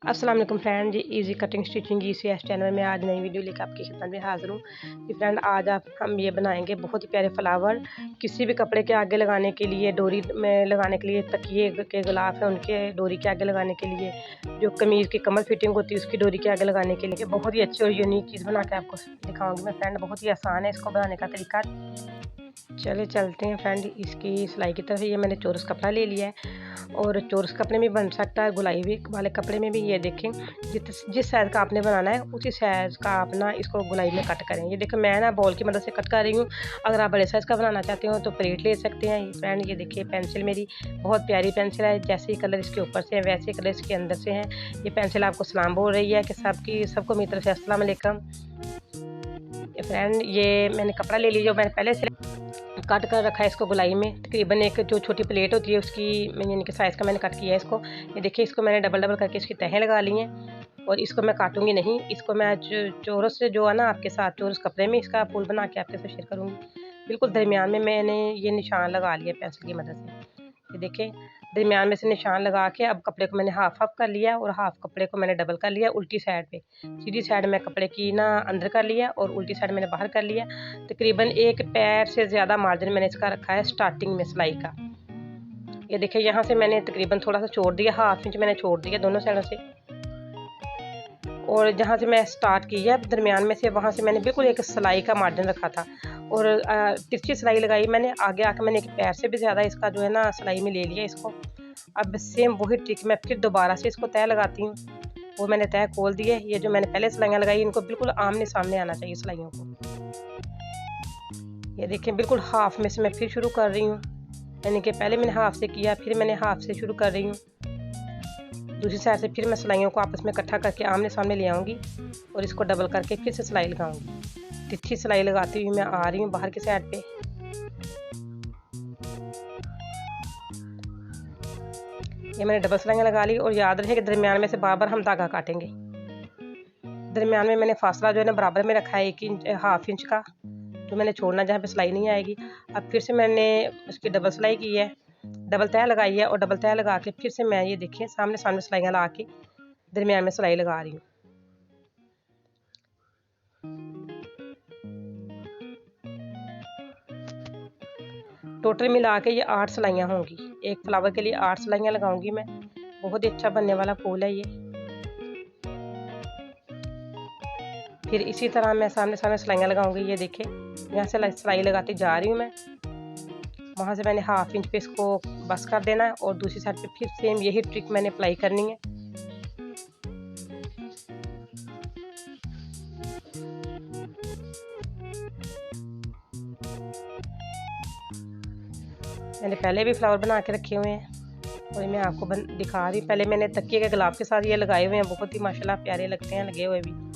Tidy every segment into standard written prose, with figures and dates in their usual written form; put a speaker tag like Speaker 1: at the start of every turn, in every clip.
Speaker 1: अस्सलाम वालेकुम friend ji, easy cutting stitching ECS channel में आज नई वीडियो लेकर आपकी खिदमत में हाज़िर हूँ। कि फ्रेंड आज हम ये बनाएंगे बहुत ही प्यारे फ्लावर। किसी भी कपड़े के आगे लगाने के लिए, डोरी में लगाने के लिए, तकिए के गिलाफ है उनके डोरी के आगे लगाने के लिए, जो कमीज़ की कमर फिटिंग होती है उसकी डोरी के आगे लगाने के लिए बहुत ही अच्छी और यूनिक चीज़ बना के आपको दिखाऊंगी मैं फ्रेंड। बहुत ही आसान है इसको बनाने का तरीका। चले चलते हैं फ्रेंड इसकी सिलाई की तरफ। ये मैंने चोरस कपड़ा ले लिया है और चोरस कपड़े में बन सकता है, गुलाई भी वाले कपड़े में भी। ये देखें, जिस साइज़ का आपने बनाना है उसी साइज़ का आप ना इसको गुलाई में कट करें। ये देखो मैं ना बॉल की मदद से कट कर रही हूँ। अगर आप बड़े साइज़ का बनाना चाहते हो तो प्लेट ले सकते हैं। ये फ्रेंड ये देखिए पेंसिल मेरी बहुत प्यारी पेंसिल है। जैसे ही कलर इसके ऊपर से है वैसे ही कलर इसके अंदर से है। ये पेंसिल आपको सलाम बोल रही है कि सबको मेरी तरफ से अस्सलाम वालेकुम। फ्रेंड ये मैंने कपड़ा ले लिया जो मैंने पहले से कट कर रखा है इसको गुलाई में। तकरीबन एक जो छोटी प्लेट होती है उसकी यानी कि साइज़ का मैंने कट किया है इसको। ये देखिए इसको मैंने डबल डबल करके इसकी तहें लगा ली हैं और इसको मैं काटूंगी नहीं। इसको मैं चोरस से जो है ना आपके साथ चोरस कपड़े में इसका फूल बना के आपके साथ शेयर करूँगी। बिल्कुल दरमियान में मैंने ये निशान लगा लिया पेंसिल की मदद से। ये देखें दरमियान में से निशान लगा के अब कपड़े को मैंने हाफ कर लिया और हाफ कपड़े को मैंने डबल कर लिया उल्टी साइड पे। सीधी साइड में कपड़े की ना अंदर कर लिया और उल्टी साइड मैंने बाहर कर लिया। तकरीबन एक पैर से ज़्यादा मार्जिन मैंने इसका रखा है स्टार्टिंग में सिलाई का। ये देखिए यहाँ से मैंने तकरीबन थोड़ा सा छोड़ दिया, हाफ इंच मैंने छोड़ दिया दोनों साइडों से। और जहाँ से मैं स्टार्ट किया दरमियान में से वहाँ से मैंने बिल्कुल एक सिलाई का मार्जिन रखा था और तिरछी सिलाई लगाई मैंने। आगे आकर मैंने एक पैर से भी ज़्यादा इसका जो है ना सिलाई में ले लिया इसको। अब सेम वही ट्रिक मैं फिर दोबारा से इसको तय लगाती हूँ। वो मैंने तय खोल दिए। ये जो मैंने पहले सिलाइयाँ लगाई इनको बिल्कुल आमने सामने आना चाहिए सिलाइयों को। ये देखें बिल्कुल हाफ में से मैं फिर शुरू कर रही हूँ, यानी कि पहले मैंने हाफ से किया फिर मैंने हाफ से शुरू कर रही हूँ। दूसरी साइड से फिर मैं सिलाइयों को आपस में इकट्ठा करके आमने सामने ले आऊँगी और इसको डबल करके फिर से सिलाई लगाऊंगी। तिरछी सिलाई लगाती हुई मैं आ रही हूँ बाहर की साइड पे। ये मैंने डबल सिलाइयाँ लगा ली और याद रहे कि दरमियान में से बार बार हम धागा काटेंगे। दरमियान में मैंने फासला जो है ना बराबर में रखा है 1 इंच हाफ इंच का, जो मैंने छोड़ना जहाँ पे सिलाई नहीं आएगी। अब फिर से मैंने उसकी डबल सिलाई की है, डबल तह लगाई है और डबल तह लगा के फिर से मैं ये देखिए सामने सामने सिलाइयाँ लगा के दरमियान में सिलाई लगा रही हूँ। टोटल मिला के ये 8 सिलाइयाँ होंगी। एक फ्लावर के लिए 8 सिलाइयाँ लगाऊंगी मैं। बहुत ही अच्छा बनने वाला फूल है ये। फिर इसी तरह मैं सामने सामने सिलाइयाँ लगाऊंगी। ये देखें यहाँ से सिलाई लगाती जा रही हूँ मैं। वहाँ से मैंने हाफ इंच पे इसको बस कर देना है और दूसरी साइड पे फिर सेम यही ट्रिक मैंने अप्लाई करनी है। मैंने पहले भी फ्लावर बना के रखे हुए हैं और मैं आपको दिखा रही हूँ। पहले मैंने तकिए के गुलाब के साथ ये लगाए हुए हैं, बहुत ही माशाल्लाह प्यारे लगते हैं लगे हुए भी।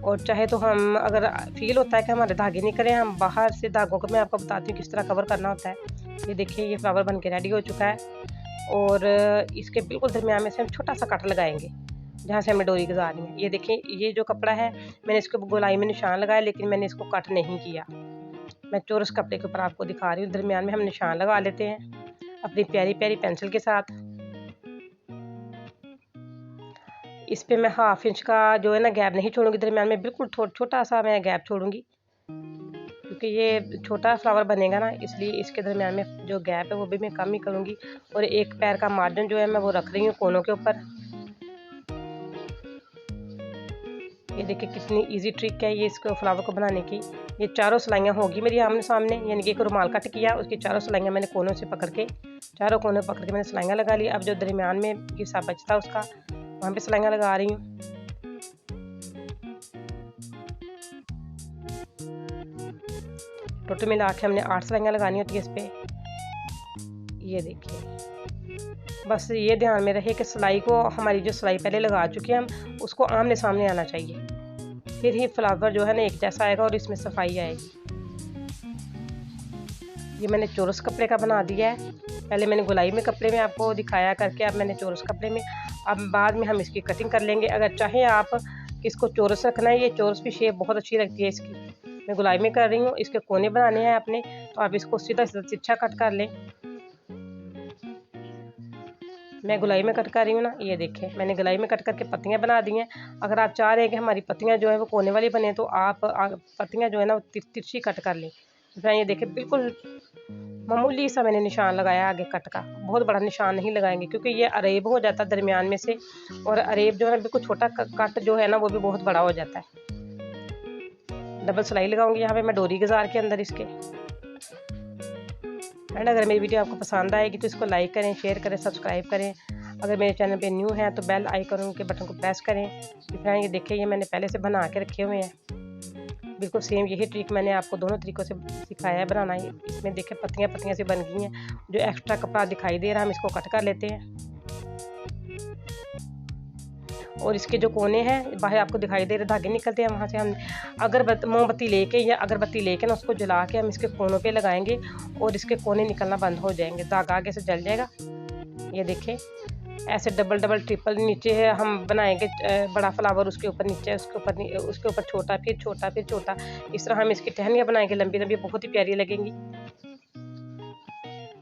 Speaker 1: और चाहे तो हम अगर फील होता है कि हमारे धागे नहीं करें, हम बाहर से धागों को मैं आपको बताती हूँ किस तरह कवर करना होता है। ये देखिए ये फ्लावर बन के रेडी हो चुका है और इसके बिल्कुल दरमियान में से हम छोटा सा कट लगाएंगे जहाँ से हमें डोरी गुजारनी है। ये देखिए ये जो कपड़ा है मैंने इसके गोलाई में निशान लगाया लेकिन मैंने इसको कट नहीं किया। मैं चोरस कपड़े के ऊपर आपको दिखा रही हूँ। दरमियान में हम निशान लगा लेते हैं अपनी प्यारी प्यारी पेंसिल के साथ। इस पे मैं हाफ इंच का जो है ना गैप नहीं छोड़ूंगी दरमियान में, बिल्कुल छोटा सा मैं गैप छोड़ूंगी क्योंकि ये छोटा फ्लावर बनेगा ना, इसलिए इसके दरमियान में जो गैप है वो भी मैं कम ही करूँगी। और एक पैर का मार्जिन जो है मैं वो रख रही हूँ कोनों के ऊपर। ये देखिए कितनी इजी ट्रिक है ये इसको फ्लावर को बनाने की। ये चारों सिलाइयाँ होगी मेरी आमने सामने, यानी कि एक रुमाल कट किया उसकी चारों सिलाइयाँ मैंने कोनों से पकड़ के, चारों कोनों पकड़ के मैंने सिलाइयाँ लगा ली। अब जो दरमियान में हिस्सा बचता उसका वहाँ पे सिलाइयाँ लगा रही हूँ। टोटल मिला के हमने 8 सिलाइयाँ लगानी होती है इस पे। ये देखिए बस ये ध्यान में रहे कि सिलाई को हमारी जो सिलाई पहले लगा चुके हैं हम उसको आमने सामने आना चाहिए, फिर ही फ्लावर जो है ना एक जैसा आएगा और इसमें सफाई आएगी। ये मैंने चोरस कपड़े का बना दिया है। पहले मैंने गुलाई में कपड़े में आपको दिखाया करके, अब मैंने चोरस कपड़े में। अब बाद में हम इसकी कटिंग कर लेंगे। अगर चाहें आप इसको चोरस रखना है, ये चोरस की शेप बहुत अच्छी लगती है इसकी। मैं गुलाई में कर रही हूँ, इसके कोने बनाने हैं अपने, तो आप इसको सीधा सीधा तिरछा कट कर लें। मैं गोलाई में कट कर रही हूँ ना, ये देखें मैंने गोलाई में कट करके पत्तियाँ बना दी हैं। अगर आप चाह रहे हैं कि हमारी पत्तियाँ जो है वो कोने वाली बने तो आप पत्तियाँ जो है ना वो तिरछी कट कर लें। तो ये देखें बिल्कुल मामूली सा मैंने निशान लगाया आगे कट का, बहुत बड़ा निशान नहीं लगाएंगे क्योंकि ये अरेब हो जाता है दरमियान में से, और अरेब जो है बिल्कुल छोटा कट जो है ना वो भी बहुत बड़ा हो जाता है। डबल सिलाई लगाऊंगी यहाँ पे मैं डोरी गजार के अंदर इसके। एंड अगर मेरी वीडियो आपको पसंद आएगी तो इसको लाइक करें, शेयर करें, सब्सक्राइब करें। अगर मेरे चैनल पे न्यू हैं तो बेल आइकन के बटन को प्रेस करें। फ्रेंड ये देखिए ये मैंने पहले से बना के रखे हुए हैं, बिल्कुल सेम यही ट्रिक मैंने आपको दोनों तरीक़ों से सिखाया है बनाना। इसमें देखें पत्तियाँ पत्तियाँ से बन गई हैं। जो एक्स्ट्रा कपड़ा दिखाई दे रहा है हम इसको कट कर लेते हैं, और इसके जो कोने हैं बाहर आपको दिखाई दे रहे धागे निकलते हैं, वहाँ से हम मोमबत्ती लेके या अगरबत्ती लेके ना उसको जला के हम इसके कोनों पे लगाएंगे और इसके कोने निकलना बंद हो जाएंगे, धागा आगे से जल जाएगा। ये देखें ऐसे डबल डबल ट्रिपल नीचे है हम बनाएंगे बड़ा फ्लावर, उसके ऊपर नीचे, उसके ऊपर छोटा, फिर छोटा, फिर छोटा। इस तरह हम इसकी टहनियाँ बनाएंगे लंबी लंबी, बहुत ही प्यारी लगेंगी।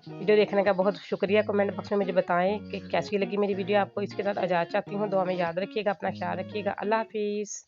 Speaker 1: वीडियो देखने का बहुत शुक्रिया। कमेंट बॉक्स में मुझे बताएं कि कैसी लगी मेरी वीडियो आपको। इसके साथ इजाज़त चाहती हूँ, दुआ में याद रखिएगा, अपना ख्याल रखिएगा। अल्लाह हाफिज़।